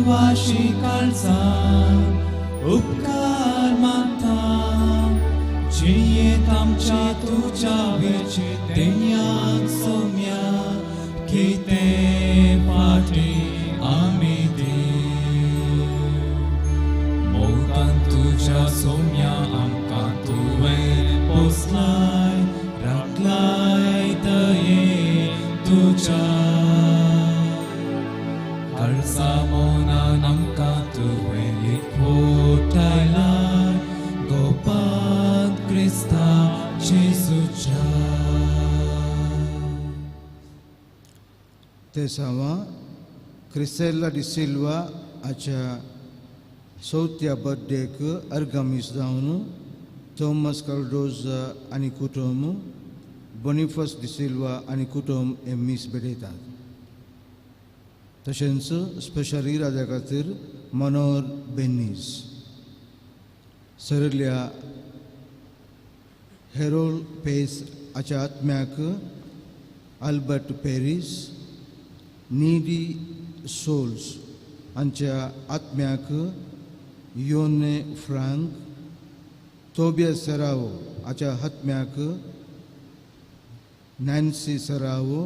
वाशी काळजान उपकार मागता जियेत आमच्या तुझ्या वेळची देण्याक सोम्या कितें फाटी आमी देव मोगान तुझ्या सोम्या आमकां तुवें पोसलाय राखलाय दये तुझ्या काळजा मोनान आमकां तुवें एकवटायलाय गोपान क्रिस्ता जेजूच्या तेसावा क्रिस्टेला डी सिल्वा हाच्या 4थ्या बर्थडेक आर्गामीस जावन थॉमस कार्डोजा आनी कुटुंब बोनिफस डी सिल्वा आनी कुटुंब हे मीस भेटयतात तशेंच स्पेशली राजा खातीर मनोहर बेनीस सरल्या हेरोल्ड पेस हाच्या आत्म्याक आल्बर्ट पेरीस नीडी सोल्स हांच्या आत्म्याक योने फ्रांक तोबियस सेरावो हाच्या आत्म्याक नॅन्सी सेरावो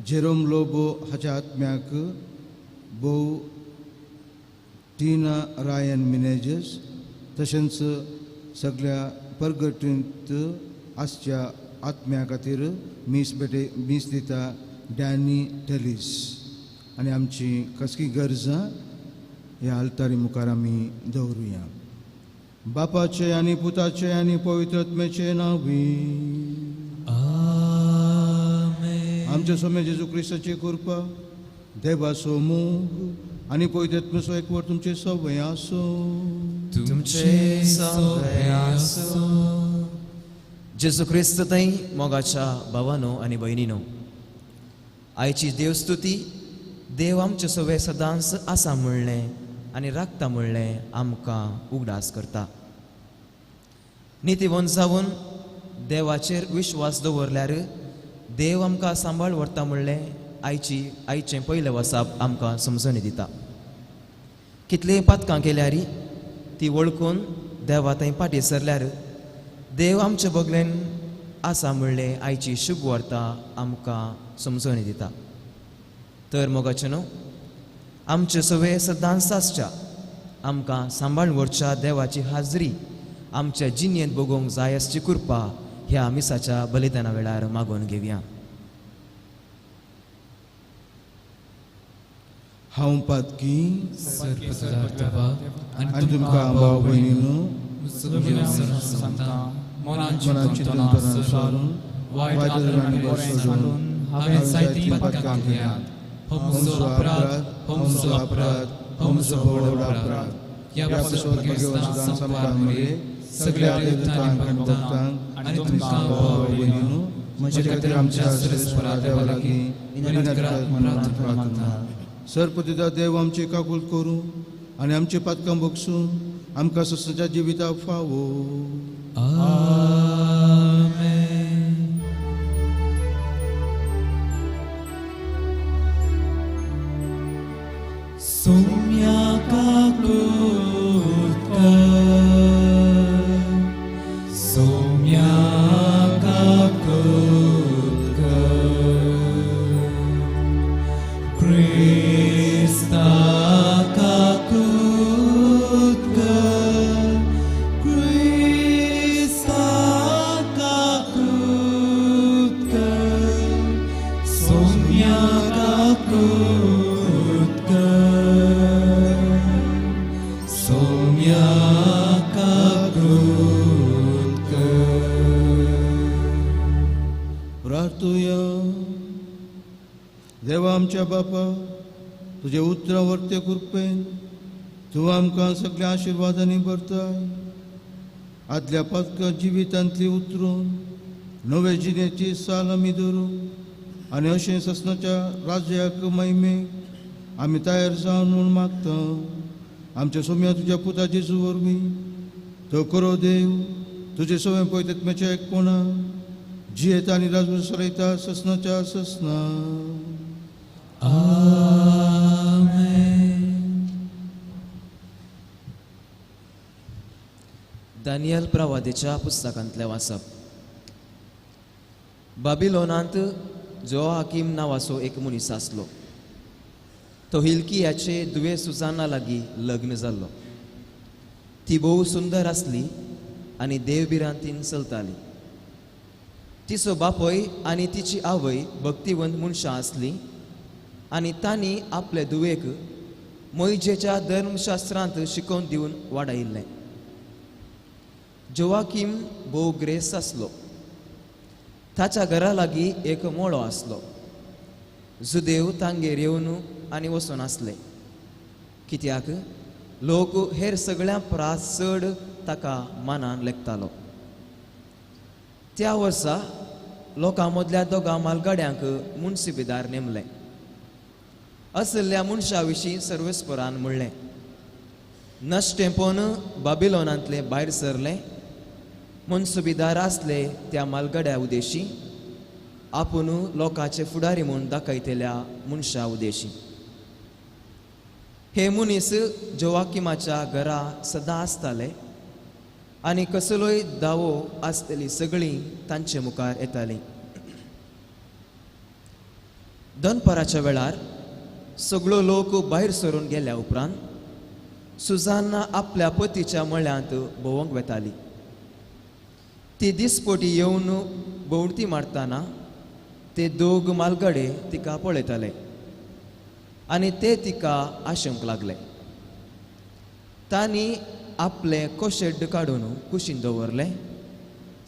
जेरोम लोबो हाच्या आत्म्याक बोव टीना रायन मिनेजस तशेंच सगळ्या परगतींत आसच्या आत्म्या खातीर मीस दिता डॅनी टेलिस आनी आमची कसली गरजां ह्या आल्तारी मुखार आमी दवरुया बापाचे आनी पुताचे आनी पवित्र आत्म्याचे नांवी आमचे सोमे जेजू क्रिस्ताची कृपा देवाचो मोग आनी पवित्र आत्म्याचो एकवट तुमचे सवय आसो तुमचे सवय आसो जेजू क्रिस्त थंय मोगाच्या भावानो आनी भयणीनो आयची देवस्तुती देव आमचे सवय सदांच आसा म्हणलें आनी राखता म्हणलें आमकां उगडास करता नितीवन जावन देवाचेर विश्वास दवरल्यार देव आमकां सांबाळ व्हरता म्हणलें आयचें पयलें वसाप आमकां समजणी दिता कितलीं पातकां केल्यार ती वळखून देवा थंय फाटीं सरल्यार देव आमचे बगलेन आसा म्हणलें आयची शुभ वार्ता आमकां समजणी दिता तर मोगाचे न्हू आमचे सवय सदांच आसच्या आमकां सांबाळून व्हरच्या देवाची हाजरी आमच्या जिणेंत भोगूंक जाय आसची कृपा ह्या मिसाच्या बलिदाना वेळार मागून घेवया हांव पातकी आनी तुमकां भाव भयणीनो मनाची सोडून वायट आनी बरें सोडून हांवें जायतीं पातकां केल्यात हमचो अपराध हमचो व्हड अपराध ह्या पासून संपादनामुळे सगळ्या देवतांक भक्तांक आनी तुमकां भाव भयणीनो म्हजे खातीर आमच्या सर्वेस्परा देवा लागीं विनंती करात प्रार्थना सरपतिता देव आमची काकूल करूं आनी आमची पातकां भोगसून आमकां ससाच्या जिविताक फावो सोम्या काकूत कर सोम्या काकूत कर क्रिस्ता काकूत कर क्रिस्ता काकूत कर सोम्या काकूत सोम्या काकूत प्रार्थुया देवा आमच्या बापा तुझे उतरां वर्ते कृपेन तूं आमकां सगळ्या आशिर्वादांनी भरताय आदल्या पातका जिवितांतली उतरून नवे जिणेची साल आमी धरूं आनी अशें ससनाच्या राज्याक महिमेक आमी तयार जावन म्हूण मागता आमच्या सोम्या तुज्या पुता जेजू वरवीं तो करो देव तुजे सवय पवित्रात्म्याच्या एकपणा जियेता आनी राजवट चलयता ससनाच्या ससना आमेन दानियल प्रवादीच्या पुस्तकांतले वाचप. बाबिलोनांत जोआकीम नांवाचो एक मनीस आसलो. तो हिल्कियाचे दुवे सुजाना लागीं लग्न जाल्लो. ती भोव सुंदर आसली आनी देवबिरांतीन चलताली. तिचो बापूय आनी तिची आवय भक्तिवंत मनशां आसली आनी तांणी आपले दुवेक मोइजेच्या धर्मशास्त्रांत शिकोवन दिवन वाडयल्लें. जोआकीम भोव ग्रेस आसलो. ताच्या घरा लागीं एक मोळो आसलो. जुदेव तांगेर येवन आनी वचून आसले, कित्याक लोक हेर सगळ्यां परस चड ताका मानान लेखतालो. त्या वर्सा लोकां मदल्या दोगा मालगाड्यांक मुन्सिपेदार नेमले. असल्या मनशा विशीं सर्वेस्परान म्हणलें, नश्टेंपोन बाबिलोनांतले भायर सरले. मुन्सिपेदार आसले त्या मालगाड्या उदेशी, आपूण लोकांचे फुडारी म्हूण दाखयतल्या मनशा उदेशी. हे मनीस जोआकीमाच्या घरा सदां आसताले आनी कसलोय दावो आसतली सगळीं तांचे मुखार येतालीं. दनपाराच्या वेळार सगळो लोक भायर सरून गेल्या उपरांत सुजान्ना आपल्या पतीच्या मळ्यांत भोवंक वेताली. ती दिसपोटी येवन भोंवडी मारतना ते दोग मालगडे तिका पळयताले आनी ते तिका आशंक लागले. तांणी आपले कोशेड्ड काडून कुशीन दवरले.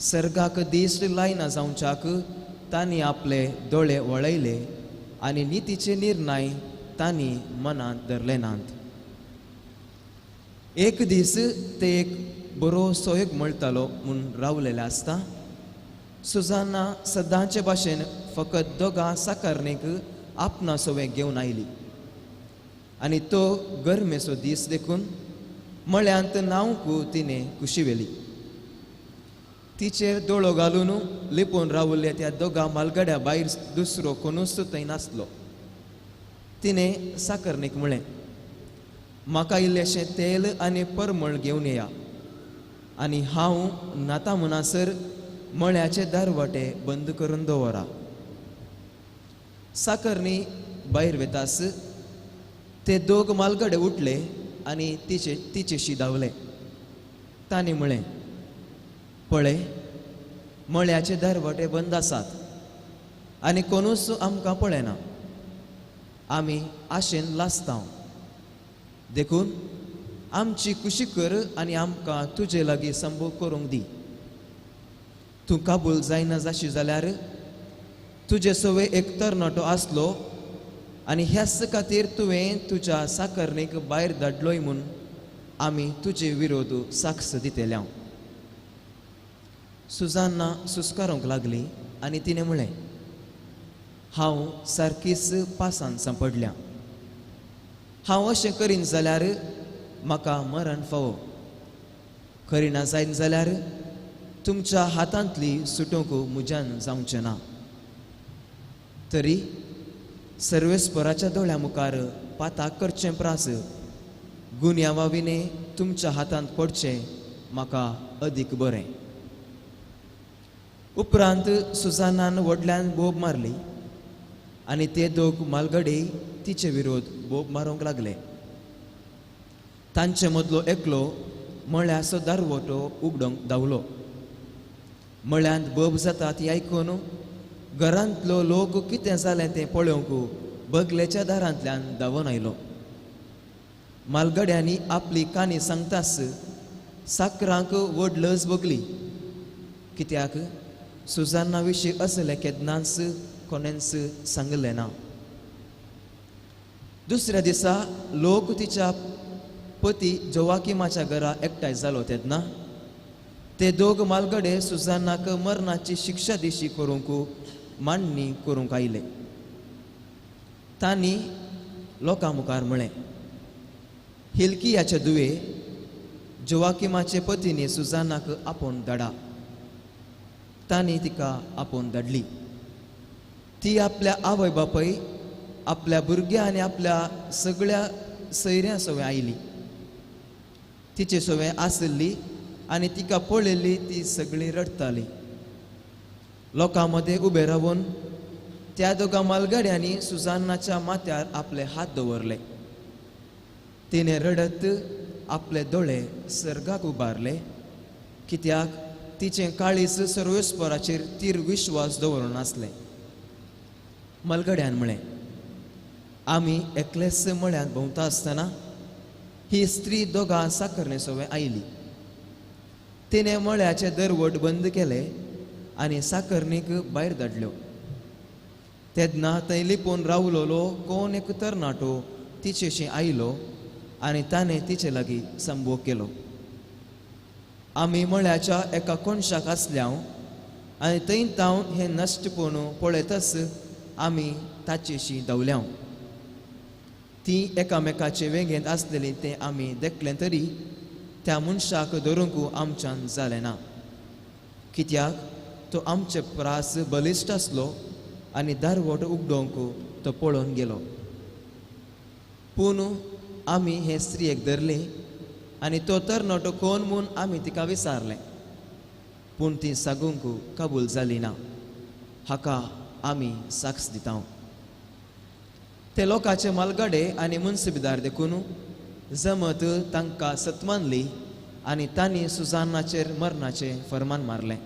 सर्गाक दिश्ट लायना जावच्याक तांणी आपले दोळे वळयले आनी नितीचे निर्णय तांणी मनांत धरले नात. एक दीस ते एक बरो सोयग मळटालो म्हूण रावलेले आसता सुजान्ना सदांचे भाशेन फकत दोगा साकारणेक आपणा सोवें घेवन आयली. आनी तो गरमेचो दीस देखून मळ्यांत न्हावंक तिणें कुशी व्हेली. तिचेर दोळो घालून लिपोवन रावल्ल्या त्या दोगा मालगाड्या भायर दुसरो कोणूच थंय नासलो. तिणें साकरणेक म्हळें, म्हाका इल्लेशें तेल आनी परमळ घेवन येया आनी हांव नाता म्हणसर मळ्याचे दारवाटे बंद करून दवरा. साकरणी भायर वेतास ते दोग मालगडे उठले आनी तिचेशी धांवले. तांणी म्हळें, पळय, मळ्याचे दारवाटे बंद आसात आनी कोणूच आमकां पळयना. आमी आशेन लासतांव. देखून आमची कुशी कर आनी आमकां तुजे लागीं संभोग करूंक दी. तूं काबूल जायना जाशी जाल्यार तुजे सोवे एक तरणाटो आसलो आनी ह्याच खातीर तुवें तुज्या साकरणेक भायर धाडलोय म्हूण आमी तुजे विरोध साक्ष दितल्या. सुजान्ना सुस्कारूंक लागली आनी तिणें म्हळें, हांव सारकीच पासान सांपडल्या. हांव अशें करीन जाल्यार म्हाका मरण फावो. करिना जायन जाल्यार तुमच्या हातांतली सुटोवंक म्हज्यान जावचें ना. तरी सर्वेस्पराच्या दोळ्या मुखार पाताक करचें प्रास गुन्यांवाविने तुमच्या हातांत पडचें म्हाका अदीक बरें. उपरांत सुजानान व्हडल्यान बोब मारली आनी ते दोग मालगडे तिचे विरोध बोब मारूंक लागले. तांचे मदलो एकलो मळ्याचो दारवटो उगडोंक धांवलो. मळ्यांत बोब जाता ती आयकून घरांतलो लोक कितें जालें तें पळोवंक बगलेच्या दारांतल्यान धांवून आयलो. मालगड्यांनी आपली काणी सांगताच साकरांक व्हड लज भोगली, कित्याक सुजान्ना विशीं असलें केदनाच कोणेंच सांगलें ना. दुसऱ्या दिसा लोक तिच्या पती जोआकीमाच्या घरा एकठांय जालो तेन्ना ते दोग मालगडे सुजान्नाक मरणाची शिक्षा दिशी करूंक मांडणी करूंक आयले. तांणी लोकां मुखार म्हळें, हिल्कियाचे दुवे जोआकीमाचे पतीने सुजान्नाक आपोवन धाडा. तांणी तिका आपोवन धाडली. ती आपल्या आवय बापूय, आपल्या भुरग्यां आनी आपल्या सगळ्या सयऱ्यां सोवें आयली. तिचे सोवें आसली आनी तिका पळयल्ली ती सगळीं रडताली. लोकांमध्ये उबे रावून त्या दोगा मालगाड्यांनी सुजान्नाच्या माथ्यार आपले हात दवरले. तिने रडत आपले दोळे सर्गाक उबारले, कित्याक तिचें काळीज सर्वेस्पराचेर तीर विश्वास दवरून आसलें. मालगाड्यान म्हळें, आमी एकलेच मळ्यांत भोंवता आसतना ही स्त्री दोगां साकरणे आयली. तिने मळ्याचे दरवट बंद केले आनी साकरणीक भायर धाडल्यो. तेन्ना थंय लिपोवन रावलोलो कोण एक तरणाटो तिचेशी आयलो आनी ताणें तिचे लागीं संभोग केलो. आमी मळ्याच्या एका कोणशाक आसल्याव आनी थंय तावन हें नश्टपण पळयतच आमी ताचेशी धांवल्याव. ती एकामेकाचे वेगेंत आसलेली तें आमी देखलें तरी त्या मनशाक धरूंक आमच्यान जालें ना, कित्याक तो आमचे प्रास बलिश्ट आसलो आनी दारवट उगडोवंक तो पळोवन गेलो. पूण आमी हे स्त्रियेक धरली आनी तो तरणाटो कोण म्हूण आमी तिका विचारलें, पूण ती सांगूंक कबूल जाली ना. हाका आमी साक्ष दिता. ते लोकांचे मालगाडे आनी मुन्सिबदार देखून जमत तांकां सतमानली आनी तांणी सुजान्नाचेर मरणाचें फर्मान मारलें.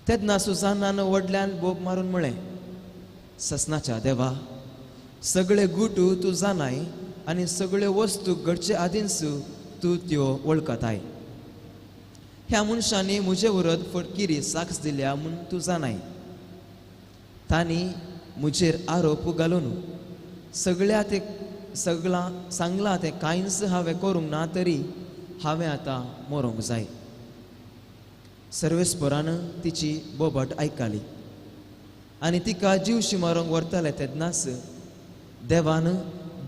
तेन्ना सुजान्नान व्हडल्यान बोब मारून म्हळें, ससनाच्या देवा, सगळे गुट तूं जाणाय आनी सगळ्यो वस्तू घडचे आदींच तूं त्यो वळखताय. ह्या मनशांनी म्हजे विरोध फटकिरी साक्ष दिल्या म्हूण तूं जाणाय. तांणी म्हजेर आरोप घालून सांगलां तें कांयच हांवें करूंक ना, तरी हांवें आतां मरूंक जाय. सर्वेस्परान तिची बोबाट आयकली आनी तिका जीवशी मारूंक व्हरताले तेन्नाच देवान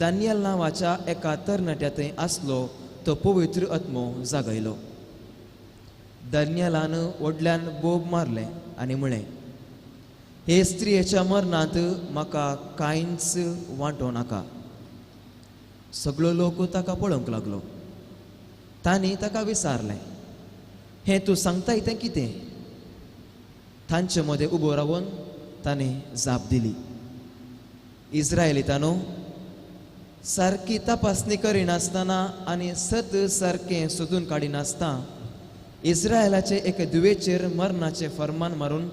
दानियल नांवाच्या एका तरणाट्या थंय आसलो तो पवित्र आत्मो जागयलो. दानियलान व्हडल्यान बोब मारलें आनी म्हळें, हे स्त्रियेच्या मरणांत म्हाका कांयच वांटो नाका. सगळो लोक ताका पळोवंक लागलो. तांणी ताका विचारलें, हें तूं सांगताय तें कितें? तांचे मदें उबो रावून ताणें जाप दिली, इस्रायलितांनो, सारकी तपासणी करिनासतना आनी सत सारकें सोदून काडिनासतना इस्रायलाचे एके दुवेचेर मरणाचें फर्मान मारून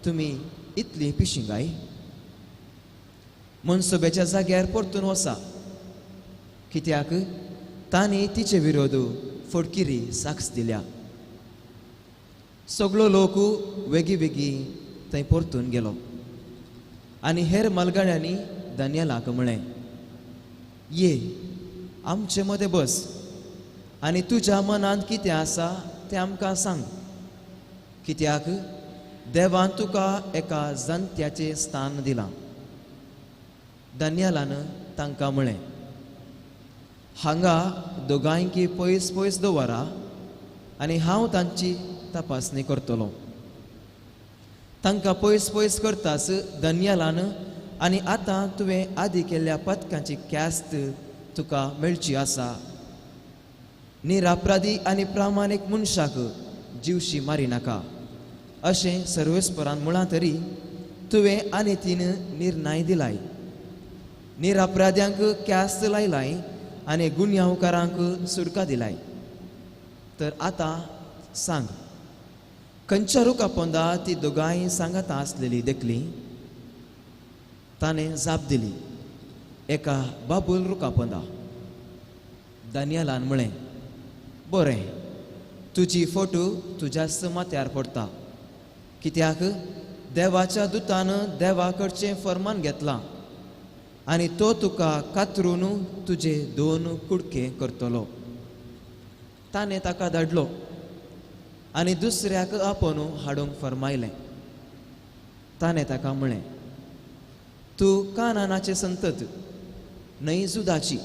तुमी इतली पिशिंगाय? मनसुबेच्या जाग्यार परतून वचा, कित्याक तांणी तिचे विरोध फटकिरी साक्ष दिल्या. सगळो लोक वेगी थंय परतून गेलो आनी हेर मालगाड्यांनी दानियलाक म्हळें, ये आमचे मदें बस आनी तुज्या मनांत कितें आसा तें आमकां सांग, कित्याक देवान तुका एका जाणट्याचें स्थान दिलां. दानियलान तांकां म्हळें, हांगा दोगांयकी पयस पयस दवरा आनी हांव तांची तपासणी करतलो. तांकां पयस पयस करताच दानियलान, आनी आतां तुवें आदी केल्ल्या पथकांची क्यास्त तुका मेळची आसा. निरापराधी आनी प्रामाणीक मनशाक जीवशी मारी नाका अशें सर्वेस्परान म्हळां तरी तुवें आनी तीन निर्णय दिलाय. निरापराध्यांक क्यास्त लायलाय आनी गुन्यांवकारांक सुटका दिलाय. तर आतां सांग, खंयच्या रुखापोंदा ती दोगांय सांगाता आसलेली देखली? ताणें जाप दिली, एका बाबूल रुखापोंदा. दानियलान म्हळें, बरें, तुजी फोटो तुज्याच माथ्यार पडटा, कित्याक देवाच्या दुतान देवा कडचें फर्मान घेतलां आनी तो तुका कातरून तुजे 2 कुडके करतलो. ताणें ताका धाडलो आनी दुसऱ्याक आपोवन हाडूंक फर्मायलें. ताणें ताका म्हळें, तूं कानानाचे संतत न्हय जुदाची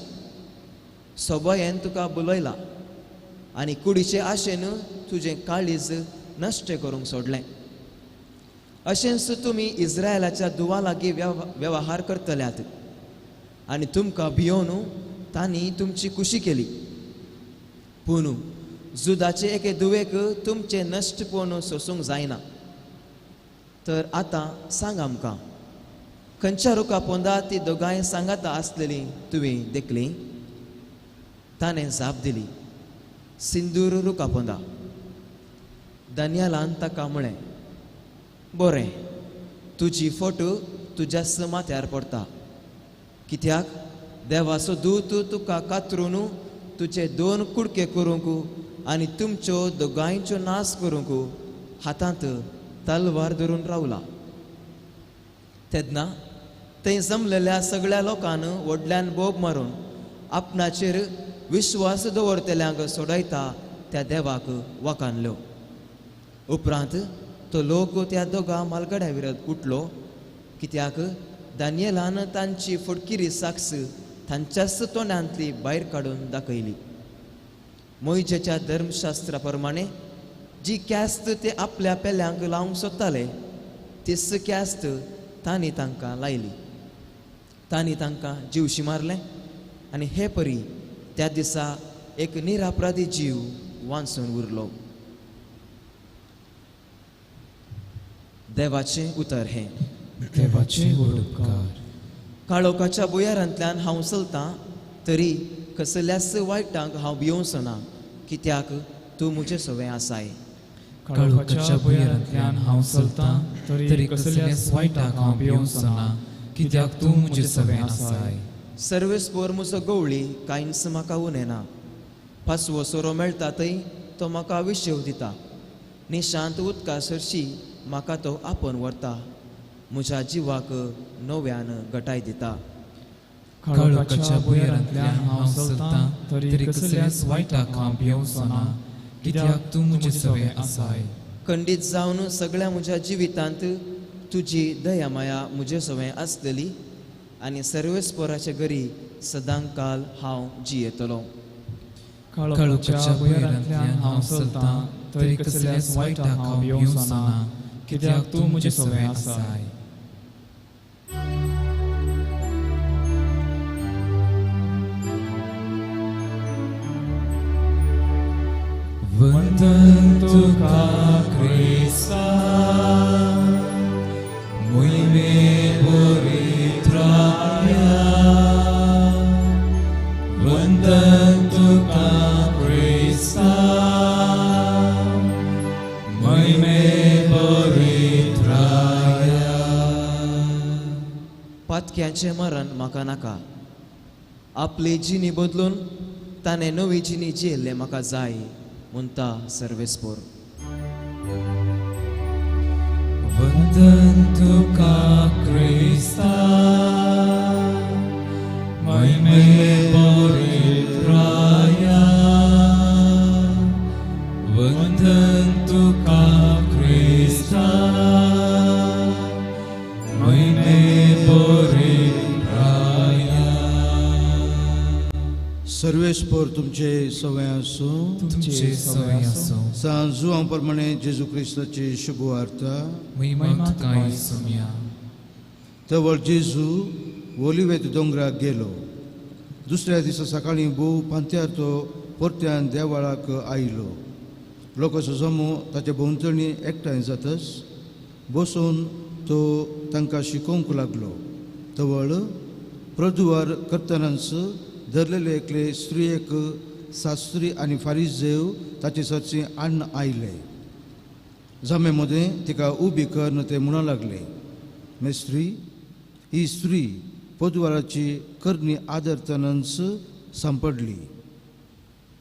सोबयेन तुका बुलयला आनी कुडीचे आशेन तुजें काळीज नश्ट करूंक सोडलें. अशेंच तुमी इस्रायलाच्या दुवा लागीं वेव्हार करतल्यात आनी तुमकां भियोवन तांणी तुमची कुशी केली. पूण जुदाचे एके दुवेक तुमचे नश्टपण सोसूंक जायना. तर आतां सांग आमकां, खंयच्या रुखा पोंदा ती दोगांय सांगाता आसलेली तुवें देखली? ताणें जाप दिली, सिंदूर रुखा पोंदा. दानियालान ताका म्हळें, बरें, तुजी फोटो तुज्याच माथ्यार पडटा, कित्याक देवाचो दूत तुका कातरून तुजे 2 कुडके करूंक आनी तुमच्यो दोगांयच्यो नाश करूंक हातांत तलवार धरून रावला. तेन्ना थंय जमलेल्या सगळ्या लोकांन व्हडल्यान बोब मारून आपणाचेर विश्वास दवरतल्यांक सोडयता त्या देवाक वखाणल्यो. उपरांत तो लोक त्या दोगा मालगड्या विरत उठलो, कित्याक दानियेलान तांची फटकिरी साक्ष तांच्याच तोंडांतली भायर काडून दाखयली. मोइशेच्या धर्मशास्त्रा प्रमाणे जी क्यास्त ते आपल्या पेल्यांक लावंक सोदताले तीच क्यास्त तांणी तांकां लायली. तांणी तांकां जिवशी मारले आनी हे परी त्या दिसा एक निरापराधी जीव वांचून उरलो. देवाचें उतर हें. देवाचे उपकार. काळोखाच्या बुयारांतल्यान हांव चलतां तरी कसल्याच वायटांक हांव भियोंचो ना, कित्याक तूं म्हजे सवें आसाय. काळोखाच्या बुयरांतल्यान हांव चलतां तरी कसल्याच वायटाक हांव भियोंचो ना, कित्याक तूं म्हजें सवें आसाय. सर्वेस्पोर म्हजो गवळी कांयच म्हाका उणेना. पासवो सोरो मेळटा थंय तो म्हाका विशेव दिता. निशांत उदका सरशी म्हाका तो आपोवन व्हरता. म्हज्या जिवाक नव्यान घटाय दिता. काळोखाच्या बुयरांतल्यान हांव चलतां तरी कसल्याच वायटाक हांव भियोंचो ना, कित्याक तूं म्हजें सवें आसाय. खंडीत जावन सगळ्या म्हज्या जिवितांत तुजी दया माया म्हजे सवें आसतली आनी सर्वेस्पोराचे घरी सदां काल हांव जियेतलो. काळोखाच्या बुयरांतल्यान हांव चलतां तरी कसल्याच वायटाक हांव भियोंचो ना, कित्याक तूं म्हजें सवें आसाय. वंदन तुका क्रिस्ता, मोहिमे पवित्राया. वंदन तुका क्रिस्ता, मोहिमे पवित्राया. पातक्याचें मरण म्हाका नाका. आपली जिणी बदलून ताणें नवी जिणी जियेल्लें म्हाका जाय म्हणटा सर्वेस्पोर. वंदन तुका क्रिस्ता, मोहिमे पवित्राया. वंदन तुका क्रिस्ता, मोहिमे पवित्राया. सर्वेस्पोर तुमचे सवें आसूं. तुमचे सवें आसूं. सांजुआं प्रमाणे जेजू क्रिस्ताची शुभ वार्ता. महिमा तुका येसुया. तवळ जेजू ओलिवेत दोंगराक गेलो. दुसऱ्या दिसा सकाळीं भोव पांत्यार तो परत्यान देवाळाक आयलो. लोकांचो जमो ताचे भोंवतणी एकठांय जातच बसून तो तांकां शिकोवंक लागलो. तवळ प्रदुवार करतनाच धरलेले एकले स्त्रियेक शास्त्री आनी फारिजेव ताचे सरची आण्ण आयले. जमे मदें तिका उबी करन ते म्हणू लागले, मेस्त्री, ही स्त्री पोदवाराची करणी आदरतनाच सांपडली.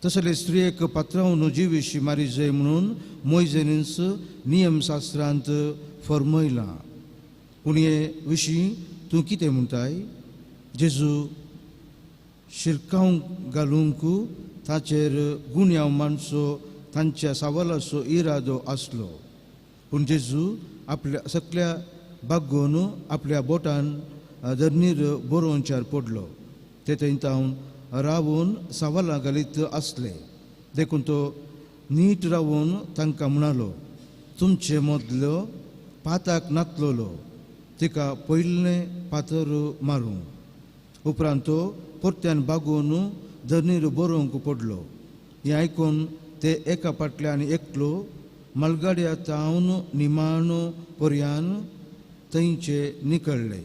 तसले स्त्रियेक पात्रांवन जिवीशी मारी जाय म्हणून मोइशेनीच नियमशास्त्रांत फर्मयलां. पूण हे विशीं तूं कितें म्हणटाय? जेजू शिरकावंक घालूंक ताचेर गुन्यांव माणसो तांच्या सावलाचो इरादो आसलो. पूण जेजू आपल्या सकल्या बागोवन आपल्या बोटान धरणीर बरोवच्यार पडलो. ते थंयतावन रावून सावलां घालीत आसले. देखून तो नीट रावून तांकां म्हणालो, तुमचे मदलो पाताक नातलोलो तिका पयलें पातर मारूं. उपरांत तो परत्यान बागोवन धरणीर बरोवंक पडलो. हें आयकून ते एका फाटल्यान एकलो मलगाड्या तावन निमाणो पर्यान थंयचे निकळ्ळे.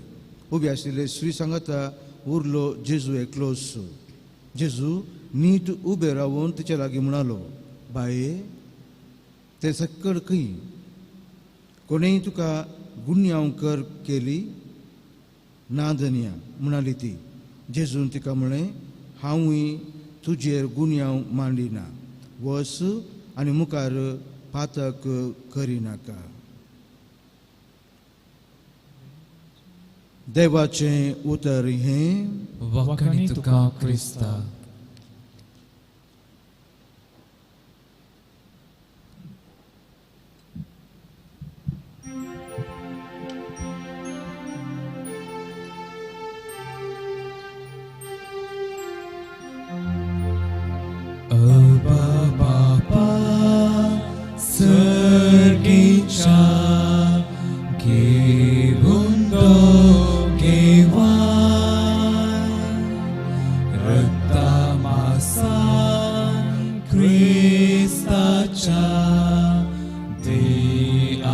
उबे आशिल्ले स्त्री सांगता उरलो जेजू एकलोच. जेजू नीट उबे रावून तिचे लागीं म्हणालो, बाये, ते सक्कड खंय? कोणेय तुका गुन्यांव कर केली? ना धन्या, म्हणाली ती. जेजून तिका म्हळें, हांवूय तुजेर गुन्यांव मांडिना. वस आनी मुखार पातक करिनाका. देवाचें उतर हें, वखणी तुका क्रिस्ता. अबा बापा सर्गीच्या घेऊन दोघेवान रक्ता मांसान क्रिस्ताच्या दे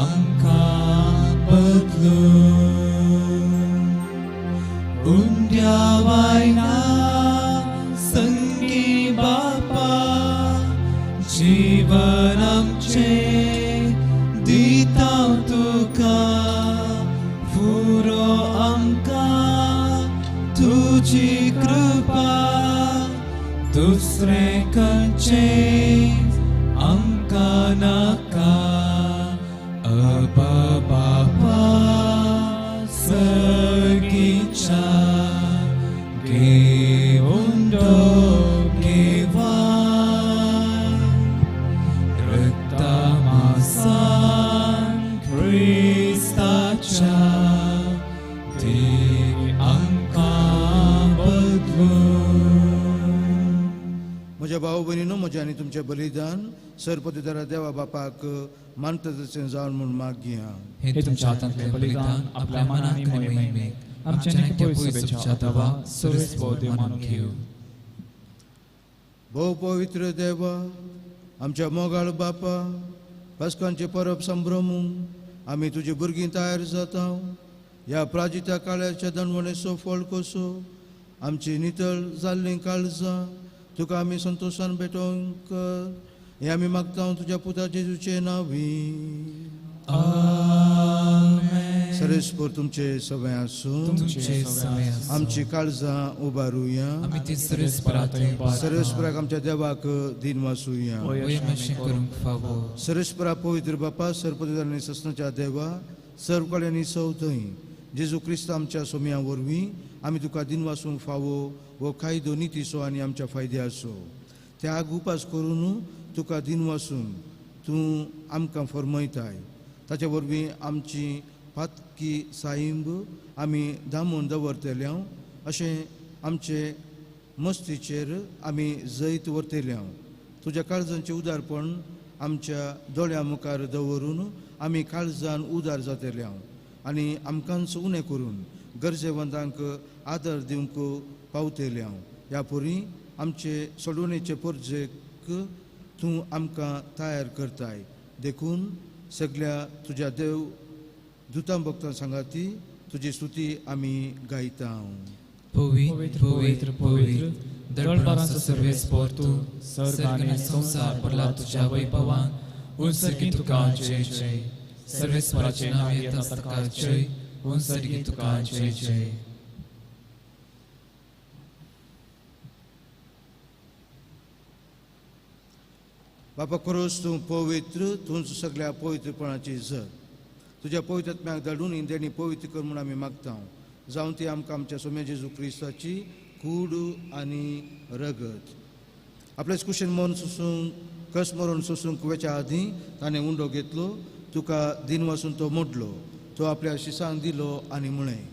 आमकां बदलून उंड्या वायना संगी बापा जीवन आमचे दिता तुका पुरो आमकां तुजी कृपा दुसरे खंयचे आमकां नाका. अबा बापा सर्गीच्या घेऊन दोघेवान रक्ता मांसान क्रिस्ताच्या दे आमकां बदलून. म्हज्या भाव भयणीनो, म्हजें आनी तुमचें बलिदान सरपतीदारा देवा बापाक मानता तशें जावन म्हूण मागया. हे तुमच्या हातांतलें बलिदान आपल्या मनान आनी मोहिमेक आमच्या नेक्या पयसुबेच्या दवा सुरेस देव मानून घेऊ. भोव पवित्र देवा, आमच्या मोगाळ बापा, पास्कांचे परब संभ्रमूंक आमी तुजी भुरगीं तयार जाता. ह्या प्राजिता काळाच्या दणवणेचो फळ कसो आमची नितळ जाल्लीं काळजां तुका आमी संतोशान भेटोवंक हें आमी मागता तुज्या पुता जेजूचे नांवी. आमेन. सरेस्पर तुमचे सवय आसूं. तुमचे सवय आसूं. आमची काळजां उबारुया. आमी ती सरेस्परांतूय पावता. सरेस्पराक आमच्या देवाक दिन वासुया. वयमाशें करूंक फावो. सरेस्परा पवित्र बापा, सरपतीदारांनी ससनाच्या देवा, सर्व कळ्यांनी सवथंय जेजू क्रिस्त आमच्या सोम्या वरवीं आमी तुका दिन वासूंक फावो वो कायदो नितीसो आनी आमच्या फायद्या आसो. त्याग उपास करून तुका दिन वासूंक तूं आमकां फरमयताय. ताचे वरवीं आमची पातकी सायंब आमी दामून दवरतल्या अशें आमचे मस्तीचेर आमी जैत व्हरतल्या. तुज्या काळजांचें उदारपण आमच्या दोळ्या मुखार दवरून आमी काळजान उदार जातल्या आनी आमकांच उणें करून गरजेवंतांक आदर दिवंक पावतल्या. ह्या परी आमचे सोडवणेचे परजेक तूं आमकां तयार करताय. देखून सगळ्या तुज्या देव दुतां भक्तां सांगाती तुजी स्तुती आमी गायता. पवित्र पवित्र पवित्र दळपारांचो सर्वेस्पर तूं सर्ग आनी संवसार भरला तुज्या वैभवान. उंसर्गी तुका जय जय. सर्वेस्पराचें नांव येता ताका जय. उंसर्गी तुका जय जय. बापा खरोच तूं पवित्र, तूंच सगळ्या पवित्रपणाची झर. तुज्या पवित्रत्म्याक धाडून ही देणी पवित्र कर म्हूण आमी मागता. जावं ती आमकां आमच्या सोम्या जेजू क्रिस्ताची कूड आनी रगत. आपलेच कुशीन मन सुसूंक कस मरून सुसूंक वेच्या आदीं ताणें उंडो घेतलो. तुका दिन वासून तो मोडलो. तो आपल्या शिसांक दिलो आनी म्हळें,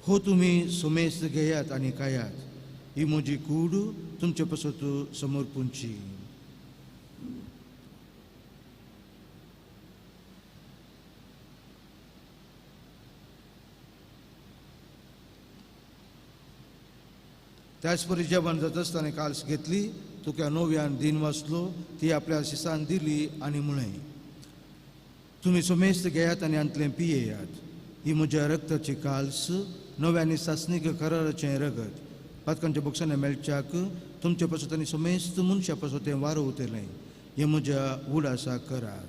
हो तुमी सुमेस्त घेयात आनी खायात. ही म्हजी कूड तुमचे पसत समर्पूंची. त्याच परी जेवण जात आसतना काल्स घेतली. तुका नव्यान दिन वाचलो ती आपल्या शिसान दिली आणि म्हळें तुमी सोमेस्त घेयात आनी अंतलें पियेयात ही म्हज्या रक्ताची काल्स नव्यानी सासणीक कराराचें रगत पातकांच्या बोक्सांनी मेळच्याक तुमचे पासून आनी सोमेस्त मनशा पासून तें वारो उतरलें हें म्हज्या उडासाक करात.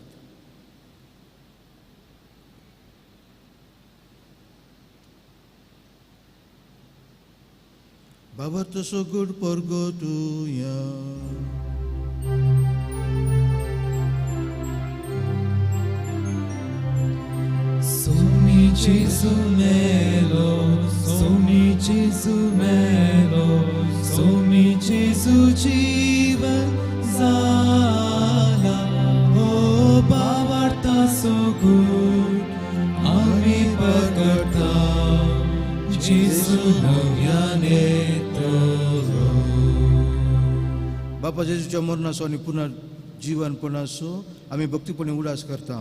Bawarta so good porgo tuya. Somi Gesù melo, Somi Gesù melo, Somi Gesù jivan zala. Oh, bawarta so good, ami pagarta, Gesù navyane tolo. बापा जेजूच्या मरणाचो आनी पुन्हा जीवनपणाचो आमी भक्तीपणे उडास करता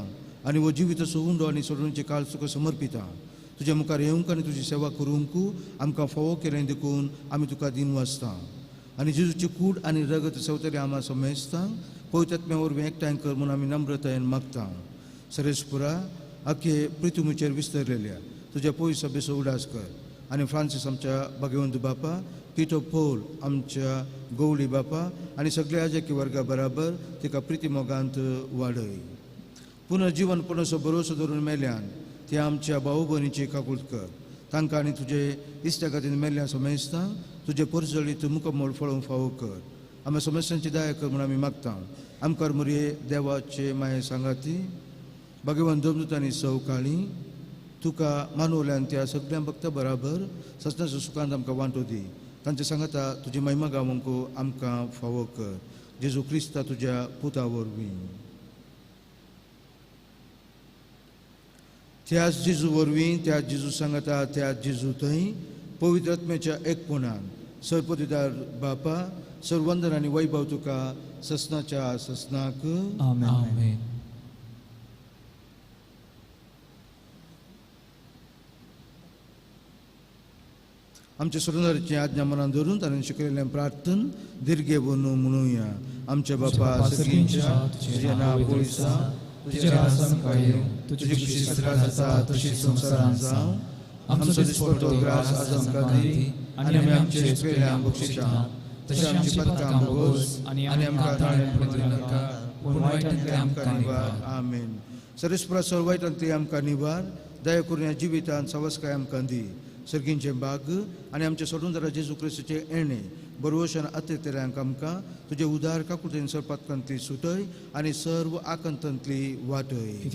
आनी वो जिविताचो उंडो आनी सोडूनचे काळ तुका समर्पिता. तुज्या मुखार येवंक आनी तुजी सेवा करूंक आमकां फावो केलें देखून आमी तुका दिन वाचता आनी जेजूची कूड आनी रगत सेवतले आम्हा समेजता पवित्रात्म्या वरवीं एकठांय कर म्हूण आमी नम्रतायेन मागता. सरेस्पुरा आख्खे पृथ्वीचेर विस्तरलेल्या तुज्या पवित्र सभेचो उडास कर आनी फ्रांसीस आमच्या भाग्यवंत बापा पिटो पौल आमच्या गवळी बापा आनी सगळ्या याजकी वर्गा बराबर तिका प्रिती मोगांत वाडय. पुनर्जीवनपणाचो भरोसो धरून मेल्यान ते आमच्या भाऊ भयणीची काकूट कर तांकां आनी तुजे इश्टा खातीर मेल्ल्या समेजता तुजे परजळीत मुकमोल फळोवंक फावो कर. आमी समस्यांची दया कर म्हूण आमी मागता. आमकां मरे देवाचे माये सांगाती भगवंत दोमदूत आनी सवकाळी तुका मानवल्यान त्या सगळ्या भक्ता बराबर ससनाच्या सुखांत आमकां वांटो दी. तांचे सांगाता तुजी महिमा गावंक आमकां फावो कर. जेजू क्रिस्ता तुज्या पुता वरवीं. त्याच जेजू वरवीं त्याच जेजू सांगाता त्याच जेजू थंय पवित्र आत्म्याच्या एकपणान सरपदीदार बापा सर्वंदन आनी वैभव तुका ससनाच्या ससनाक. आमेन. आमच्या सुरंदाराची आज्ञा मनान धरून ताणें शिकयलें प्रार्थन दिर्घे बनू म्हणुया. आमच्या बापा सगळींच्या तुजें नांव पवित्र तुजें राज्य येवं तुजी खुशी सकाळ जाता तशी संवसारांत जावं. आमचो दिसपट्टो ग्रास आज आमकां दी आनी आमी आमचे शिकयल्यांक बक्षिता तशें आमची पदकां भोगोस आनी आमकां ताळें पडूं नाका पूण वायटांतले आमकां निवार. आमेन. सरेस्परा सर वायटांतली आमकां निवार दया करून ह्या जिवितांत सवस्काय आमकां दी. सर्गींचे बाग आनी आमचे सोडूनदारा जेजू क्रिस्ताचे येणे बरोवशान अत्तेल्यांक आमकां तुजे उदार काकुटेन सरपातकांतली सुटय आनी सर्व आकंतांतली वाटय.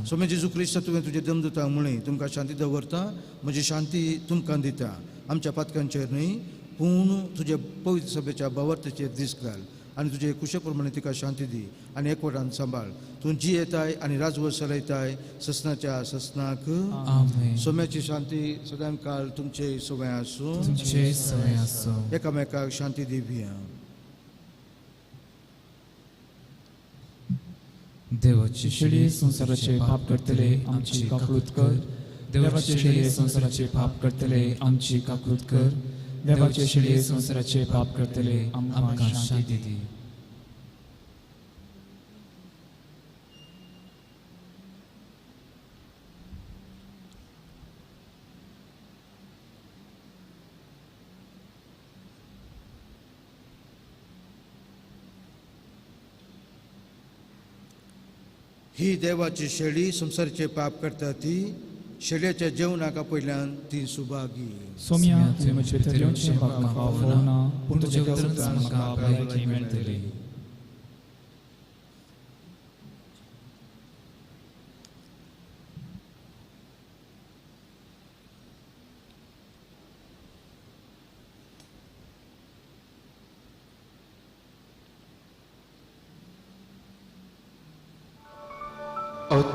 सोमे जेजू क्रिस्ता तुवें तुजे दमदुतांक म्हळें तुमकां शांती दवरता म्हजी शांती तुमकां दिता. आमच्या पातकांचेर न्हय पूण तुजे पवित्र सभेच्या बावर्तेचेर दीस घाल आनी तुजे कुशे प्रमाणे तिका शांती दी आनी एकवटान सांबाळ. तूं जी येताय आनी राजवट चलयताय ससनाच्या ससनाक. सोम्याची शांती सदां काळ तुमचे सवय आसूं. एकामेकाक शांती दिवया. देवाची शेळी संसाराचे पाप करतले आमची काकूट कर. देवाची शेळी संसाराचे पाप करतले आमची काकूट कर. देवाचे शेळी संसाराचे पाप करतले आमकां शांती दी. ही देवाची शेळी संसाराचे पाप करता ती शेळयेच्या जेवणाका पयल्यान ती सुभागी. सोम्या तुवें म्हजे भितर म्हाका फावना पूण तुजे उतरांतल्यान म्हाका भलायकी मेळटली.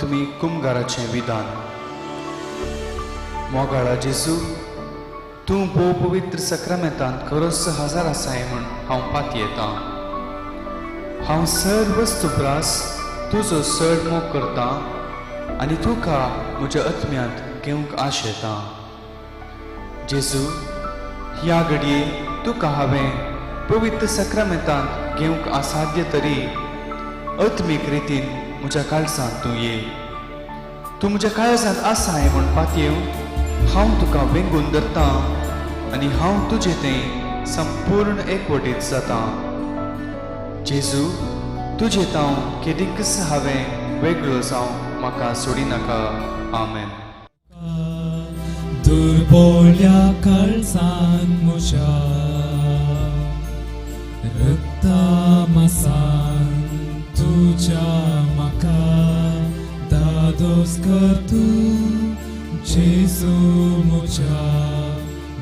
तुमी कुमगाराचें विधान. मोगाळा जेजू तूं भोव पवित्र सक्रामेंतांत खरोच हजर आसाय म्हूण हांव पाती येता. हांव सर्वस्त प्रास तुजो चड मोग करता आनी तुका म्हज्या आत्म्यांत घेवंक आश येता. जेजू ह्या घडये तुका हांवें पवित्र सक्रामेंतांत घेवंक असाध्य तरी अत्मीक रितीन म्हज्या काळजांत तूं ये. तूं म्हज्या काळजांत आसा हें म्हणपाक येवन हांव तुका वेंगून धरतां आनी हांव तुजें तें संपूर्ण एकवटीत जातां. जेजू, तुजें तांव केदींकच हांवें वेगळो जावं म्हाका सोडिनाका. आमेन. दुर्बोल्या काळजान म्हज्या रक्तामासान तुज्या म्हाका दादोस कर तूं. जेजू म्हज्या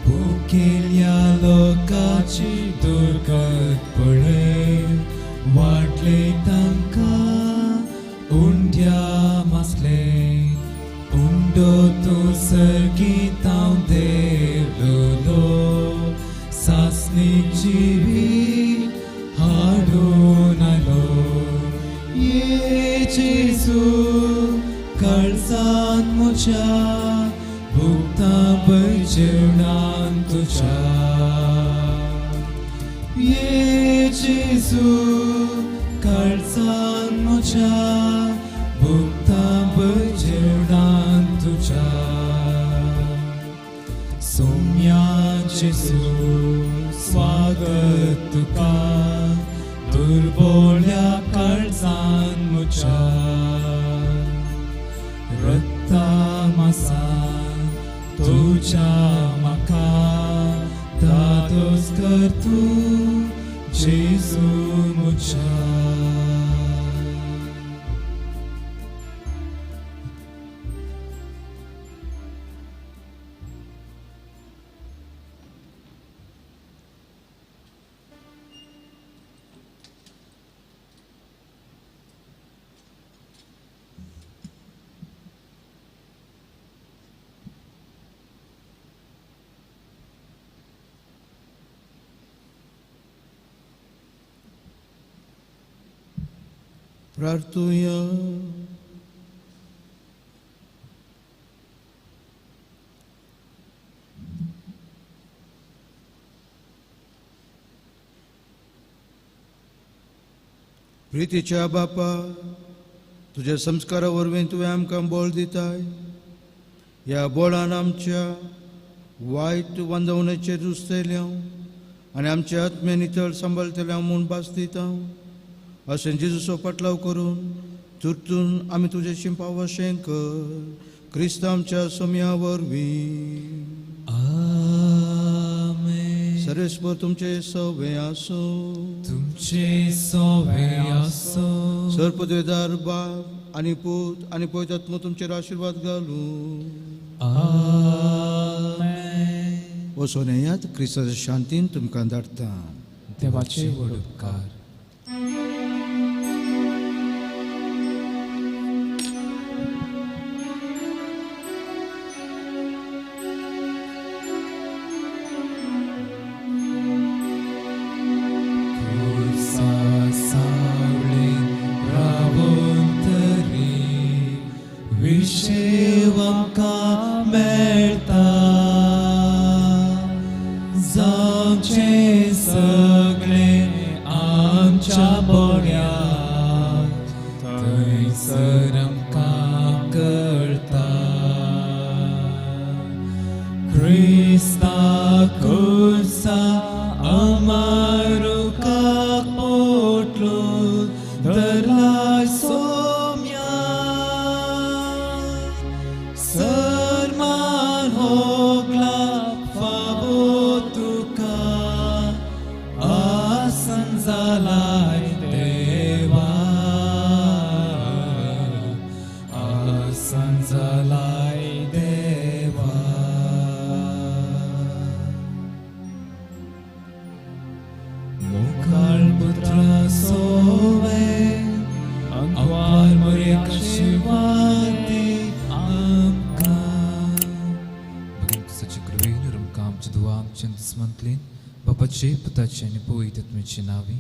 भुकेल्या लोकाची दुर्गत पळय. वाटले तांकां उंड्या मासले उंडो तूं सर्गीत हांव देवलो. सासणीक जिवीत हाडून आयलो. ये जेजू काळजांत म्हज्या भुगता पळय जेवणान तुज्या. ये जेजू काळजांत म्हज्या भुगता पळय जेवणान तुज्या. सोम्या जेजू स्वागत तुका दुर्बोल्या काळजांत म्हज्या. रक्तामासान तुज्या म्हाका दादोस कर तूं. जेजू म्हज्या. प्रार्थूया. प्रितीच्या बापा, तुज्या संस्कारा वरवीं तुवें आमकां बोळ दिताय. ह्या बोळान आमच्या वायट वांदवणेचेर रुजतल्या आनी आमच्या आत्मे नितळ सांबाळतल्या म्हूण भास दिता. अशें जेजूचो पाटलाव करून तुरतून आमी तुजें शिंपाव अशें कर. क्रिस्तांच्या सोम्या वरवीं. आमेन. सर्वेस्पर तुमचे सवे आसो. तुमचे सवे आसो. सरपदवेदार बाप आनी पूत आनी पवित्र आत्मो तुमचेर आशिर्वाद घालू. आमेन. वचून येयात, क्रिस्ताच्या शांतीन तुमकां धाडटा. देवाचे व्हड उपकार. विशेव आमकां मेळटा. जावचें सगळें आमच्या बोड्याक थंयसर आमकां कळटा. क्रिस्ता खुर्सा अमारुकाक पोटलो धरला सोम्या. सरमान होगला फावो तुका आसन जालाय देवा. आसन जालाय देवा. मुखार पुत्र सोवे अंगवार मरे आशीर्वादी आमकां. Băgăm cu Rum cam ce doam ce desmantlit, bapace putace ne poitet me cinavi.